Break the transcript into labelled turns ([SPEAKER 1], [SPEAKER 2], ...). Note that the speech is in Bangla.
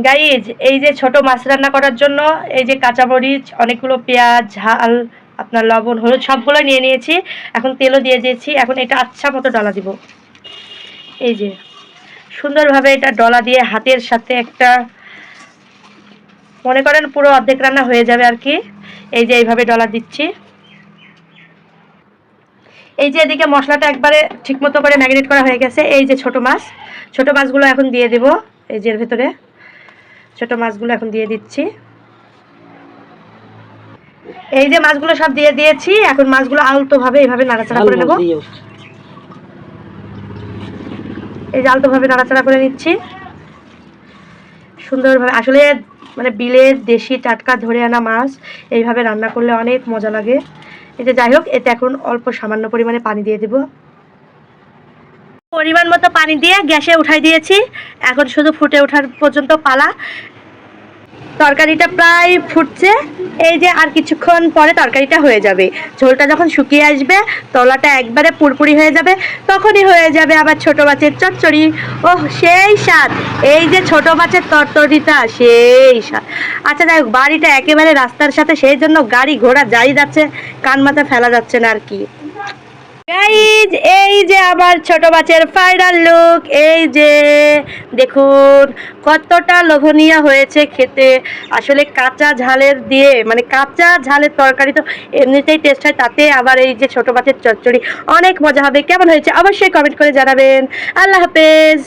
[SPEAKER 1] গাইজ এই যে ছোট মাছ রান্না করার জন্য এই যে কাঁচামরিচ, অনেকগুলো পেঁয়াজ, ঝাল, আপনার লবণ, হলুদ সবগুলো নিয়ে নিয়েছি। এখন তেলও দিয়ে দিয়েছি। এখন এটা আচ্ছা মতো ডলা দিব। এই যে সুন্দরভাবে এটা ডলা দিয়ে হাতের সাথে একটা, মনে করেন পুরো অর্ধেক রান্না হয়ে যাবে আর কি। এই যে এইভাবে ডলা দিচ্ছি। এই যে এদিকে মশলাটা একবারে ঠিকমতো করে ম্যারিনেট করা হয়ে গেছে। এই যে ছোট মাছগুলো এখন দিয়ে দেব। এই যে এর ভেতরে ছোট মাছগুলো এখন দিয়ে দিচ্ছি। এই যে মাছগুলো সব দিয়ে দিয়েছি। এখন মাছগুলো আলতোভাবে এইভাবে নাড়াচাড়া করে নেব। এই যে আলতোভাবে নাড়াচাড়া করে নিচ্ছি সুন্দরভাবে। আসলে মানে বিলের দেশি টাটকা ধরে আনা মাছ এইভাবে রান্না করলে অনেক মজা লাগে। এই যে যাই হোক, এতে এখন অল্প সামান্য পরিমাণে পানি দিয়ে দেব। পরিমাণ মতো পানি দিয়ে গ্যাসে উঠাই দিয়েছি। এখন শুধু ফুটে ওঠার পর্যন্ত পালা। তরকারিটা প্রায় ফুটছে। এই যে আর কিছুক্ষণ পরে তরকারিটা হয়ে যাবে। ঝোলটা যখন শুকিয়ে আসবে, তলাটা একবারে পুরপুরি হয়ে যাবে, তখনই হয়ে যাবে আবার ছোট মাছের চচ্চড়ি। ওহ সেই স্বাদ! এই যে ছোট মাছের তরকারিটা সেই স্বাদ। আচ্ছা যাই হোক, বাড়িটা একেবারে রাস্তার সাথে, সেই জন্য গাড়ি ঘোড়া যাই যাচ্ছে কান মাথা ফেলা যাচ্ছে না আর কি। গাইজ এই যে আমার ছোট মাছের ফাইনাল লুক। এই যে দেখুন কতটা লোভনীয় হয়েছে খেতে। আসলে কাঁচা ঝালের দিয়ে, মানে কাঁচা ঝালের তরকারি তো এমনিতেই টেস্ট হয়, তাতে আবার এই যে ছোট মাছের চচ্চড়ি অনেক মজা হবে। কেমন হয়েছে অবশ্যই কমেন্ট করে জানাবেন। আল্লাহ হাফেজ।